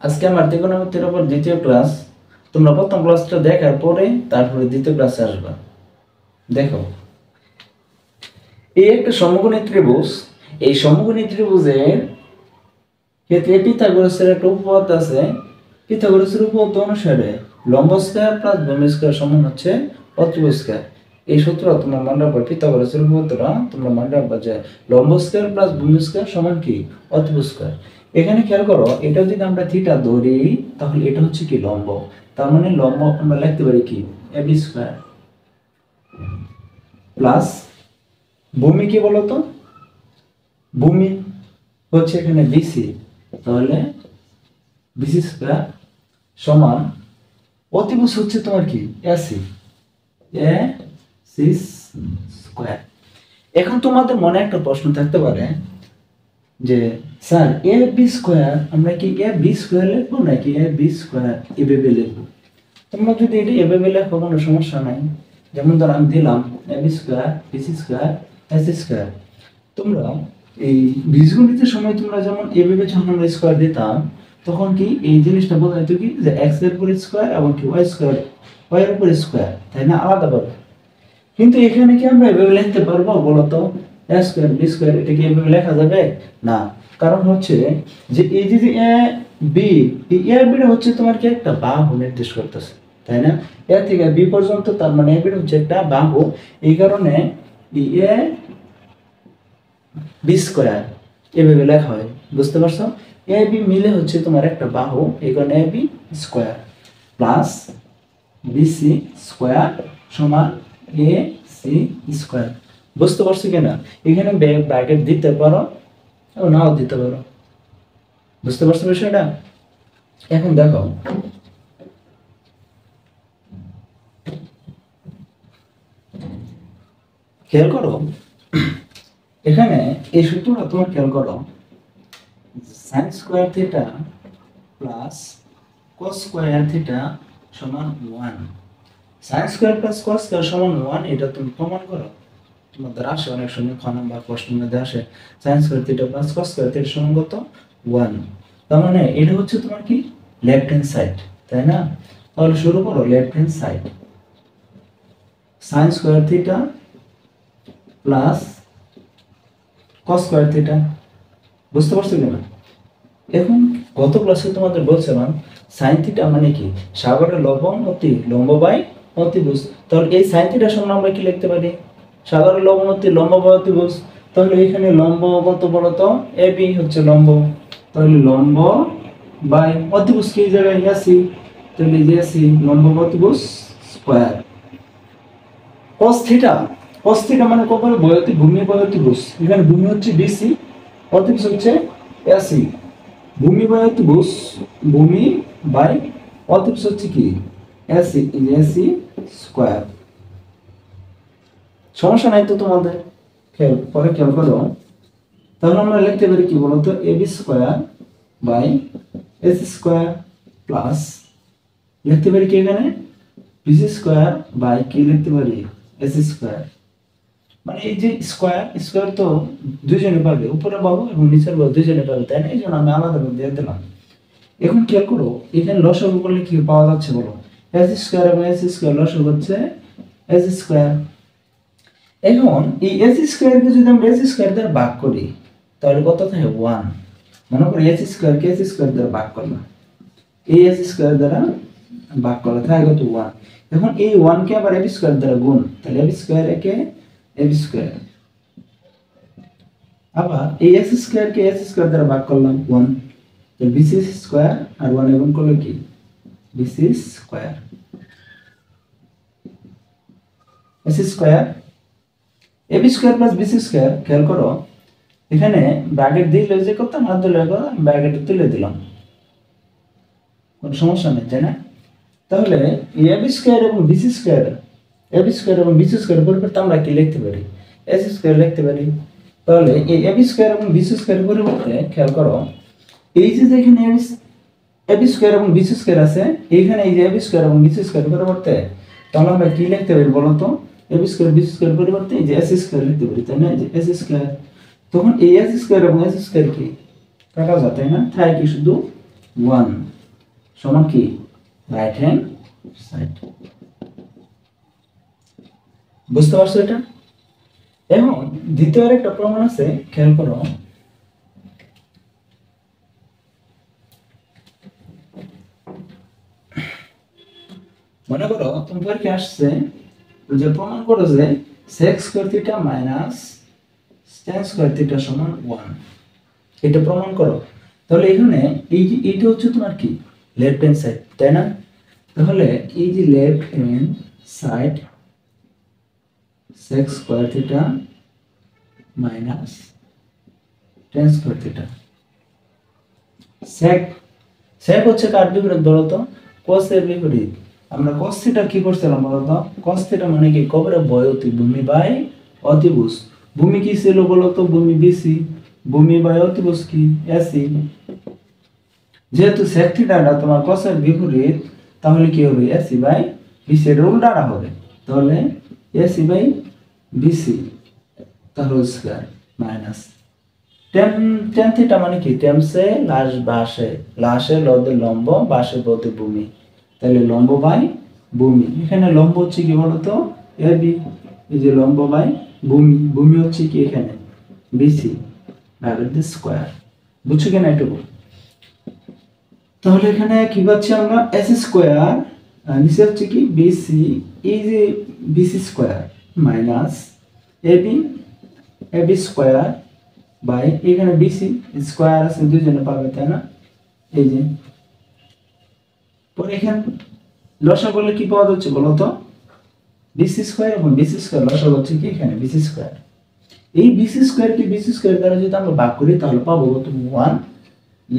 আজকে আমার ত্রিকোণমিতির উপর দ্বিতীয় ক্লাস। তোমরা প্রথম ক্লাসটা দেখার পরে তারপরে দ্বিতীয় ক্লাসে আসবা। দেখো, এই একটা সমকোণী ত্রিভুজ। এই সমকোণী ত্রিভুজের ক্ষেত্রে পিথাগোরাসের একটা উপপাদ্য আছে। পিথাগোরাসের উপপাদ্য অনুসারে লম্ব স্কয়ার প্লাস ভূমি স্কয়ার সমান হচ্ছে অতিভুজ স্কয়ার। এই সূত্র তোমরা মনে রাখবে। পিথাগোরাসের উপপাদ্যটা তোমরা মনে রাখবে যে লম্ব স্কয়ার প্লাস ভূমি স্কয়ার সমান কি অতিভুজ স্কয়ার। এখানে খেয়াল করো, এটা যদি আমরা থিটা ধরি তাহলে এটা হচ্ছে কি লম্ব। তার মানে লম্ব আমরা লিখতে পারি কি ab স্কয়ার প্লাস ভূমি কি বলতো, ভূমি হচ্ছে এখানে বিসি, তাহলে বিসি স্কয়ার সমান অতিভুজ হচ্ছে তোমার কি এসি এসি স্কয়ার। এখন তোমাদের মনে একটা প্রশ্ন থাকতে পারে যে স্যার এ বি স্কয়ার আমরা কি এ বি স্কয়ার লিখবো নাকি এ বি স্কয়ার এভাবে লিখবো? তোমরা যদি এটা এভাবে লেখো কোনো সমস্যা নাই। যেমন ধর আমি দিলাম A B square BC square AC square. তোমরা এই বীজগণিতের সময় তোমরা যেমন এভাবে যখন আমরা স্কয়ার দিতাম তখন কি এই জিনিসটা বোঝাইতো কি যে এক্স এর উপর স্কয়ার এবং কি ওয়াই স্কয়ার ওয়াই এর উপর স্কয়ার, তাই না, আলাদাভাবে। কিন্তু এখানে কি আমরা এভাবে লিখতে পারবো বলতো? এ স্কয়ার বি স্কয়ার এটা কি এভাবে লেখা যাবে না? কারণ হচ্ছে যে এই যে এ বি, এই এ বিটা হচ্ছে তোমার কি একটা বাহু নির্দেশ করতেছে, তাই না? এ থেকে বি পর্যন্ত, তার মানে এ বিটা হচ্ছে একটা বাহু। এই কারণে এ বি স্কয়ার এভাবে লেখা হয়। বুঝতে পারছো? এ বি মিলে হচ্ছে তোমার একটা বাহু, এই কারণে A B square plus BC square সমান এ সি স্কয়ার। বুঝতে পারছো কিনা? এখানে ব্র্যাকেট দিতে পারো ও নাও দিতে পারো। বুঝতে পারছো বিষয়টা? এখন দেখো, খেয়াল করো এখানে এই সূত্রটা তোমার খেয়াল করো, sine square theta plus cos square theta সমান 1। Sine square plus cos square সমান 1 এটা তুমি প্রমাণ করো। তোমাদের আসে অনেক সময় খ নাম্বার প্রশ্নের মধ্যে আসে sine square theta plus cos square theta সমান কত 1। তার মানে এটা হচ্ছে তোমার কি লেফট হ্যান্ড সাইড, তাই না? তাহলে শুরু করো left hand side, sine square theta plus cos square theta. বুঝতে পারছো কিনা? এখন গত ক্লাসে তোমাদের বলছিলাম সাইন থিটা মানে কি সাগরের লবণ অতি লম্ব বাই অতিভুজ। তাহলে এই সাইন থিটার সমান আমরা কি লিখতে পারি? সাগরের লবণ অতি লম্ব বাই অতিভুজ। তাহলে এখানে লম্ব কত বলতো? এ বি হচ্ছে লম্ব, তাহলে লম্ব বাই অতিভুজ কি জায়গায় এসি, তাহলে যে এসি লম্ব বাই অতিভুজ square. cos theta, cos theta মানে কত বলে বয়তি ভূমি বাই অতিভুজ। এখানে ভূমি হচ্ছে বিসি, অতিভুজ হচ্ছে এসি। ভূমি বাই অতিভুজ, ভূমি বাই অতিভুজ হচ্ছে কি এসি, এসি স্কয়ার। সমস্যা নাই তো তোমাদের? পরে খেয়াল করো, তাহলে আমরা লিখতে পারি কি বলতো AB square by AC square plus লিখতে পারি কি এখানে বিসি স্কয়ার বাই কি লিখতে পারি এসি স্কয়ার। মানে এই যে স্কয়ার স্কয়ার তো দুইজনে পাবে, উপরে বাবু এবং নিচের বাবু দুইজনে পাবে, তাই না? এই জন্য আমি আলাদা করে দিয়ে দিলাম। এখন খেয়াল করো এখানে লসাগু করলে কি পাওয়া যাচ্ছে বলো? এস স্কয়ার এবং এস স্কয়ার লসাগু হচ্ছে এস স্কয়ার। এখন এই এস স্কয়ারকে যদি আমরা এস স্কয়ার দ্বারা ভাগ করি তাহলে কত থাকে 1। মনে করি S square K S square দ্বারা ভাগ করলাম, এই এস স্কয়ার দ্বারা ভাগ করলে থাকে কত 1। এখন এই 1 কে আবার এবি স্কয়ার দ্বারা গুণ, তাহলে এবি স্কয়ার একে এবি স্কয়ার। আবার এই S square K S square দ্বারা ভাগ করলাম 1, তাহলে বিসি স্কয়ার আর 1 গুণ করলে কি BC square. S square AB square plus BC square. খেয়াল করো এখানে ব্র্যাকেট দিলে যে কত না দিলে কত, ব্র্যাকেট তুলে দিলাম, কোনো সমস্যা নেই, তাই না? তাহলে এবি স্কয়ার এবং বিসি স্কয়ার, এবি স্কয়ার এবং বিসি স্কয়ার পরিবর্তে আমরা কি লিখতে পারি? এস স্কয়ার লিখতে পারি। তাহলে এই এবি স্কয়ার এবং বিসি স্কয়ার পরিবর্তে খেয়াল করো এই যে এখানে এবি স্কয়ার এবং বিসি স্কয়ার আছে, এইখানে এই যে এবি স্কয়ার এবং বিসি স্কয়ার পরিবর্তে তাহলে আমরা কি লিখতে পারি বলো তো? এবি স্কয়ার বিসি স্কয়ার পরিবর্তে এই যে এস স্কয়ার লিখতে পারি, তাই না? এই যে এস স্কয়ার। তখন এই এস স্কয়ার এবং এস স্কয়ার কি কাটা যায়, তাই না? থাকে কি শুধু 1 সমান কি রাইট হ্যান্ড সাইড। বুঝতে পারছো এটা? এখন দ্বিতীয় আরেকটা প্রমাণ আছে, খেয়াল করো। মনে করো তোমার পরীক্ষা আসছে যে প্রমাণ করো যে sec square theta minus tan square theta সমান 1, এটা প্রমাণ করো। তাহলে এখানে এই যে এইটা হচ্ছে তোমার কি লেফট হ্যান্ড সাইড, তাই না? তাহলে এই যে left hand side sec square theta minus tan square theta, sec হচ্ছে কার বিপরীত বলো তো? cos এর বিপরীত। আমরা cos থিটা কি করছিলাম বলো তো? cos থিটা মানে কি কবরে বয়তি ভূমি বাই অতিভুজ। ভূমি কি ছিল বলো তো? ভূমি বিসি, ভূমি বাই অতিভুজ কি এসি। যেহেতু sec থিটাটা তোমার cos এর বিপরীত, তাহলে কি হবে এসি বাই বিসি এর উল্টাটা হবে। তাহলে এসি বাই বিসি তার whole square minus tan theta মানে কি tan সে লাশ বাসে, লাশে লদে লম্ব বাসে প্রতি ভূমি, তাহলে লম্ব বাই ভূমি। এখানে লম্ব হচ্ছে কি বলতো এবি, এই যে লম্ব বাই ভূমি, ভূমি হচ্ছে কি এখানে বিসি ভাগের দি স্কয়ার। বুঝছো কিনা এটুকু? তাহলে এখানে কি পাচ্ছি আমরা এস স্কয়ার, নিচে হচ্ছে কি বিসি, এই যে BC square minus AB, AB square by এখানে বিসি স্কয়ার আছে দুইজনে পাবে, তাই না? এই যে পরে এখানে লসা করলে কি পাওয়া যাচ্ছে বলো তো? বিসি স্কয়ার এবং বিসি স্কয়ার লসা হচ্ছে কি এখানে বিসি স্কয়ার। এই বিসি স্কয়ার কি বিসি স্কয়ার দ্বারা যদি আমরা ভাগ করি তাহলে পাবো কত 1,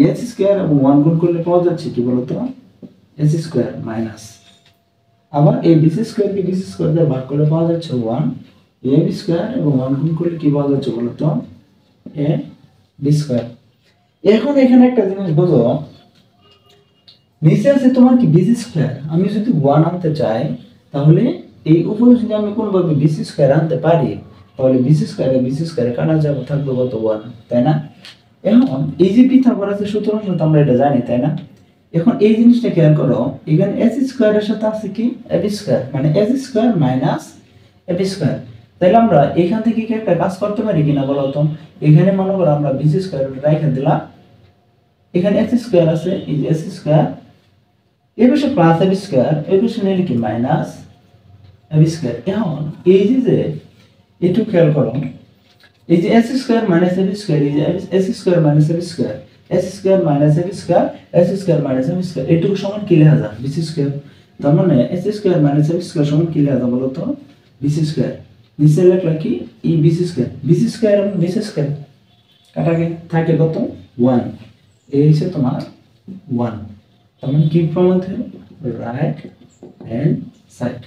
এস স্কয়ার এবং 1 গুণ করলে পাওয়া যাচ্ছে কি বলো তো এস স্কয়ার মাইনাস, আবার এই বিসি স্কয়ার কি বিসি স্কয়ার দ্বারা ভাগ করলে পাওয়া যাচ্ছে 1, এ বি স্কয়ার এবং 1 গুণ করলে কি পাওয়া যাচ্ছে বলো তো এ বি স্কয়ার। এখন এখানে একটা জিনিস বুঝো, নিচে আছে তোমার কি বিসি স্কয়ার, আমি যদি 1 আনতে চাই তাহলে এই উপরে যদি আমি কোনভাবে বিসি স্কয়ার আনতে পারি তাহলে বিসি স্কয়ারে কাটা যাবে, থাকবে কত 1, তাই না? এখন এই যে পিথাগোরাসের সূত্র তো আমরা এটা জানি, তাই না? এখন এই জিনিসটা খেয়াল করো, এখানে এস স্কয়ারের সাথে আছে কি এ বি স্কয়ার, মানে S square minus A B square. তাহলে আমরা এখান থেকে কি একটা কাজ করতে পারি কিনা বলো তো? এখানে মনে করো আমরা বিসি স্কয়ার রেখে দিলাম, এখানে এস স্কয়ার আছে, এই যে এস স্কয়ার এর পাশে প্লাস এ বি স্কয়ার, এর পাশে নিলে কি মাইনাস এ বি স্কয়ার। এখন এই যে একটু খেয়াল করো, এই যে S square minus A B square, এই যে S square minus A B square, S square minus A B square, S square minus A B square, এটুকু সমান কি লেখা যায় বিসি স্কয়ার। তার মানে S square minus A B square সমান কি লেখা যায় বলো তো বিসি স্কয়ার। নিচে লেখা কি ই বিসি স্কয়ার এবং বিসি স্কয়ার কাটাকে থাকে কত 1, এই হচ্ছে তোমার 1। তার মানে কি প্রমাণ হলো রাইট হ্যান্ড সাইড।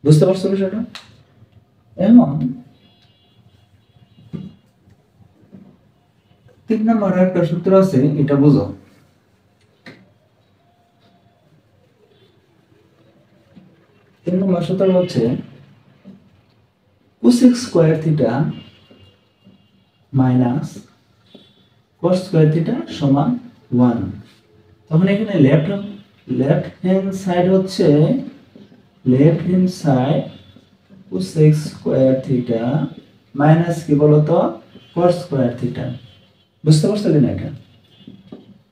বুঝতে পারছো বিষয়টা? এবং 3 নম্বর একটা সূত্র আছে, এটা বুঝো। 3 নম্বর সূত্র হচ্ছে cosec square theta minus cos square theta সমান 1। তখন এখানে লেফট হ্যান্ড সাইড হচ্ছে cosec স্কয়ার থিটা মাইনাস কি বলতো cos স্কয়ার থিটা। বুঝতে পারছো কিনা এটা?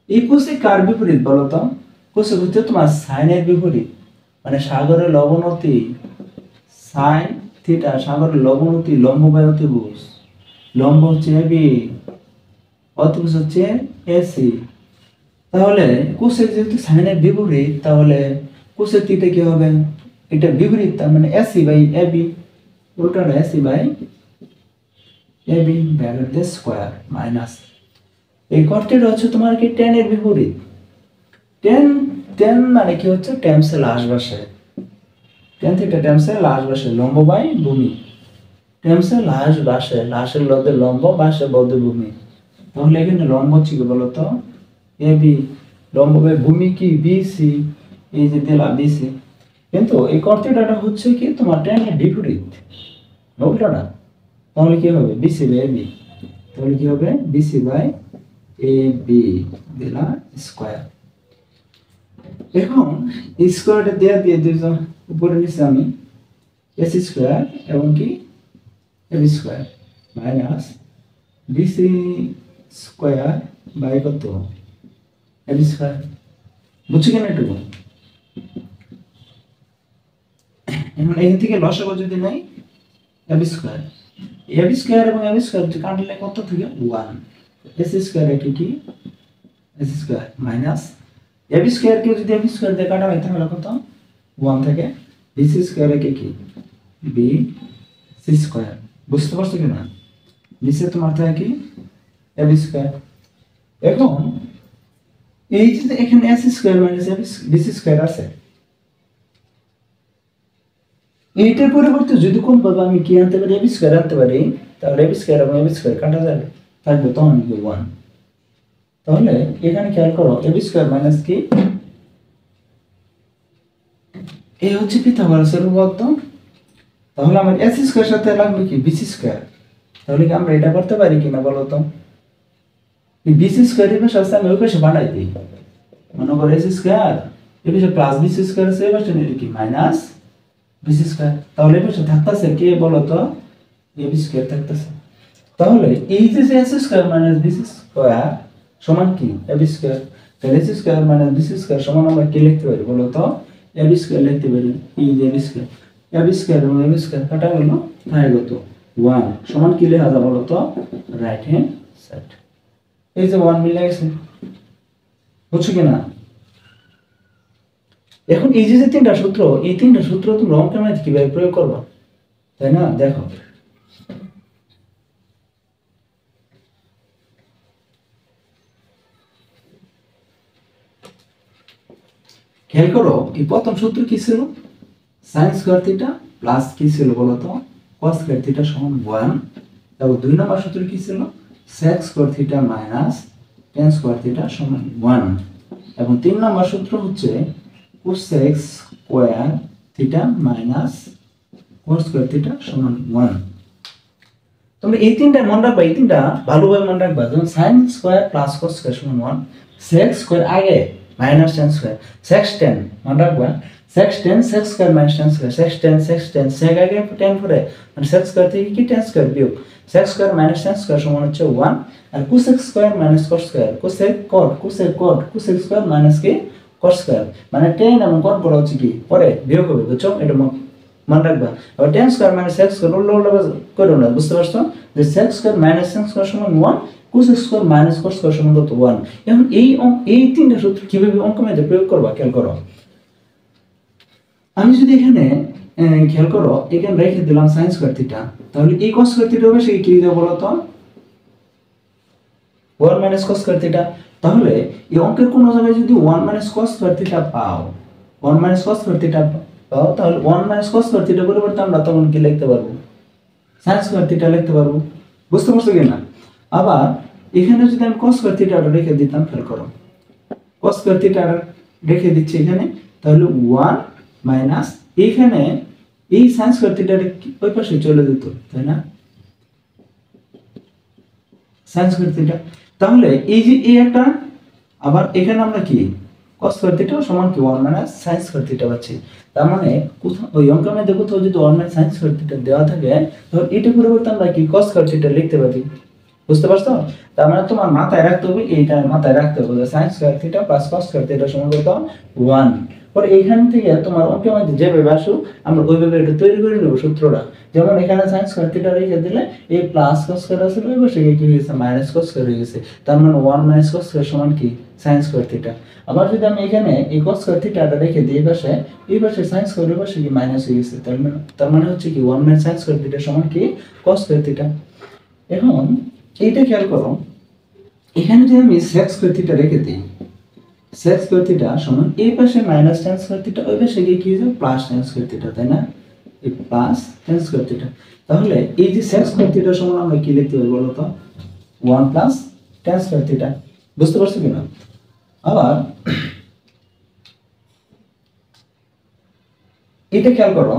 এই cosec কার বিপরীত বলতো? cosec হচ্ছে তোমার sin এর বিপরীত, মানে সাগরের লবণতি sin থিটা, সাগরের লবণতি লম্ব বাই অতিভুজ, লম্ব হচ্ছে এবি, অতিভুজ হচ্ছে এসি। তাহলে cosec যেহেতু sin এর বিপরীত, তাহলে cosec থিটা কি হবে? এটা বিপরীত, তার মানে এসি বাই এবি, উল্টাটা এসি বাই এবি ভাগের দি স্কয়ার মাইনাস এই কর্তেটা হচ্ছে তোমার কি tan এর বিপরীত। tan মানে কি হচ্ছে tan সে লাশ বসে, tan থিটা tan সে লাশ বসে লম্ব বাই ভূমি, tan সে লাশ বসে, লাশের লদে লম্ব বাসে বদে ভূমি। তাহলে এখানে লম্ব হচ্ছে কি বলতো এবি, লম্ব বাই ভূমি কি বিসি, এই যে দিলা বিসি। কিন্তু এই কর্তেটা হচ্ছে কি তোমার tan এর বিপরীত, উল্টাটা। তাহলে কি হবে বিসি বাই এবি, তাহলে কি হবে বিসি বাই এ বি দিলাম স্কয়ার। এখন স্কয়ারটা দিয়ে দুইজন উপরে নিচে আমি এস স্কয়ার এবং কি A B square minus BC square by কত এ বি স্কয়ার। বুঝছি কেন একটু? এখন এখান থেকে লসাগু যদি নাই এ বি স্কয়ার এবং এ বি স্কয়ার যদি কাটলে কত থাকে 1 এস স্কয়ার এটি কি S square minus A B square কে যদি এ বি স্কয়ার দিয়ে কাটা হয় তাহলে কত 1 থেকে বি সি স্কয়ার কে কি বি সি স্কয়ার। বুঝতে পারছো কি না? নিচে তোমার থাকে কি এ বি স্কয়ার। এখন এই যে এখানে AC square minus B C square আছে, এইটার পরিবর্তে যদি কোন ভাবে আমি কি আনতে পারি এ বি স্কয়ার আনতে পারি, তাহলে এ বি স্কয়ার এবং এ বি স্কয়ার কাটা যাবে, থাকবে তখন কি 1। তাহলে এখানে খেয়াল করো এ বি স্কয়ার মাইনাস কি এই হচ্ছে পিথাগোরাসের উপপাদ্য। তাহলে আমার এস স্কয়ার সাথে লাগবে কি বি সি স্কয়ার। তাহলে কি আমরা এটা করতে পারি কিনা বলো তো? এই বি সি স্কয়ার এর পাশে আমি ওই পাশে বানাই দিই, মনে করো এস স্কয়ার এর পাশে প্লাস বি সি স্কয়ার আছে, এই পাশে নিলে কি মাইনাস বি সি স্কয়ার। তাহলে এই পাশে থাকতেছে কি বলো তো এ বি স্কয়ার থাকতেছে। তাহলে এই যে S square minus B C square সমান কি এ বি স্কয়ার। তাহলে AC square minus B C square সমান আমরা কি লিখতে পারি বলো তো? এ বি স্কয়ার লিখতে পারি। এই যে এ বি স্কয়ার এবং এ বি স্কয়ার কাটা গেল, থাকে কত 1 সমান কি লেখা যায় বলো তো? Right hand side. এই যে 1 মিলে গেছে, বুঝছো কি না? এখন এই যে তিনটা সূত্র, এই তিনটা সূত্র তোমরা অঙ্কের মধ্যে কিভাবে প্রয়োগ করবে, তাই না? দেখো খেয়াল করো, এই প্রথম সূত্র কি ছিল? sin স্কয়ার থিটা প্লাস কি ছিল বলো তো? cos স্কয়ার থিটা সমান 1। এবং দুই নম্বর সূত্র কি ছিল? sec square theta minus tan square theta সমান 1। এবং তিন নম্বর সূত্র হচ্ছে cosec square theta minus cos square theta সমান 1। তোমরা এই তিনটা মনে রাখবা, এই তিনটা ভালোভাবে মনে রাখবা। যেমন sin square plus cos square সমান 1, sec স্কয়ার আগে minus tan square, sec tan মনে রাখবা, sec tan sec square minus tan square, sec sec আগে tan পরে মানে sec স্কয়ার থেকে কি tan স্কয়ার বিয়োগ, sec square minus tan square সমান হচ্ছে 1। আর cosec square minus cos square, cosec cosec square minus কি cos স্কয়ার, মানে tan এবং cot বড় হচ্ছে কি পরে বিয়োগ হবে, বুঝছো? এটা মনে রাখবা। আবার tan square minus sec square উল্টো করো না, বুঝতে পারছো? যে sec square minus tan square সমান 1, cosec square minus cos square সমান কত 1। এখন এই তিনটা সূত্র কিভাবে অঙ্কের মধ্যে প্রয়োগ করবা খেয়াল করো। আমি যদি এখানে খেয়াল করো এখানে রেখে দিলাম sin স্কয়ার থিটা, তাহলে এই cos স্কয়ার থিটা হবে সেই কি দেব বলো তো? 1 মাইনাস cos স্কয়ার থিটা। তাহলে এই অঙ্কের কোন জায়গায় যদি 1 মাইনাস cos স্কয়ার থিটা পাও, 1 মাইনাস cos স্কয়ার থিটা পাও, তাহলে 1 মাইনাস cos স্কয়ার থিটা পরিবর্তে আমরা তখন কি লিখতে পারবো? sin স্কয়ার থিটা লিখতে পারবো। বুঝতে পারছো কি না? আবার এখানে যদি আমি cos স্কয়ার থিটাটা রেখে দিতাম, খেয়াল করো cos স্কয়ার থিটাটা রেখে দিচ্ছি এখানে, তাহলে 1 মাইনাস এখানে এই sin স্কয়ার থিটাটা ওই পাশে চলে যেত, তাই না? sin square theta. তাহলে এই যে এই একটা, আবার এখানে আমরা কি cos স্কয়ার থিটা সমান কি 1 মাইনাস sin স্কয়ার থিটা পাচ্ছি। তার মানে কোথাও ওই অঙ্কের মধ্যে কোথাও যদি 1 মাইনাস sin স্কয়ার থিটা দেওয়া থাকে, তাহলে এটা পরিবর্তে আমরা কি cos স্কয়ার থিটা লিখতে পারি। বুঝতে পারছো? তার মানে তোমার মাথায় রাখতে হবে, এইটা মাথায় রাখতে হবে যে sin square theta plus cos square theta সমান কত 1। পরে এইখান থেকে তোমার অঙ্কের মধ্যে যেভাবে আসুক আমরা ওইভাবে এটা তৈরি করে নেব সূত্রটা। যেমন এখানে sin স্কয়ার থিটা রেখে দিলে এই প্লাস cos স্কয়ার আছে, ওই পাশে কি হয়েছে মাইনাস cos স্কয়ার হয়ে গেছে। তার মানে 1 মাইনাস cos স্কয়ার সমান কি sin স্কয়ার থিটা। আবার যদি আমি এখানে এই cos স্কয়ার থিটাটা রেখে দিই এই পাশে sin স্কয়ার এর পাশে কি মাইনাস হয়ে গেছে। তার মানে হচ্ছে কি 1 মাইনাস sin স্কয়ার থিটা সমান কি cos স্কয়ার থিটা। এখন এইটা খেয়াল করো, এখানে যদি আমি sec স্কয়ার থিটা রেখে দিই, sec স্কয়ার থিটা সমান এই পাশে মাইনাস tan স্কয়ার থিটা, ওই পাশে গিয়ে কি হবে প্লাস tan স্কয়ার থিটা, তাই না? এই প্লাস tan স্কয়ার থিটা। তাহলে এই যে sec স্কয়ার থিটা সমান আমরা কি লিখতে পারি বলো তো? 1 প্লাস tan স্কয়ার থিটা। বুঝতে পারছো কিনা? আবার এটা খেয়াল করো,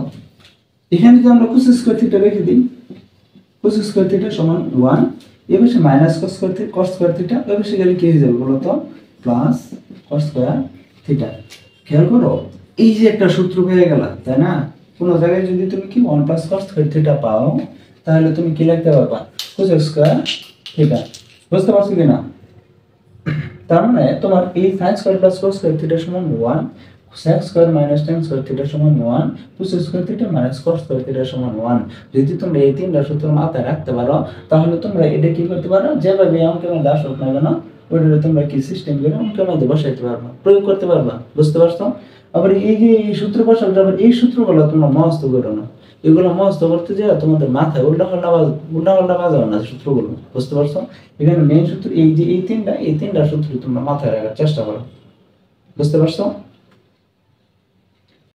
এখানে যদি আমরা cos স্কয়ার থিটা রেখে দিই, cos স্কয়ার থিটা সমান 1 এই পাশে মাইনাস cos স্কয়ার থিটা, ওই পাশে গেলে কি হয়ে যাবে বলো তো, প্লাস cos স্কয়ার থিটা। খেয়াল করো, এই যে একটা সূত্র পেয়ে গেল, তাই না? কোনো জায়গায় যদি তুমি কি 1 প্লাস cos স্কয়ার থিটা পাও, তাহলে তুমি কি লিখতে পারবা, cos স্কয়ার থিটা। বুঝতে পারছো কিনা? তার মানে তোমার এই sin square plus cos square theta সমান 1, sec square minus tan square theta সমান 1, cos square theta minus cos square theta সমান 1। যদি তোমরা এই তিনটা সূত্র মাথায় রাখতে পারো, তাহলে তোমরা এটা কি করতে পারো, যেভাবে অঙ্কের মধ্যে আসুক না কেন, ওইটা তোমরা কি সিস্টেম করে অঙ্কের মধ্যে বসাইতে পারবা, প্রয়োগ করতে পারবা। বুঝতে পারছো? আবার এই যে এই সূত্র বসালে, আবার এই সূত্রগুলো তোমরা মস্ত করো না, এগুলো মস্ত করতে যায় তোমাদের মাথায় উল্টা পাল্টা বাজাবে না সূত্রগুলো। বুঝতে পারছো? এখানে মেইন সূত্র এই যে এই তিনটা সূত্র তোমরা মাথায় রাখার চেষ্টা করো। বুঝতে পারছো?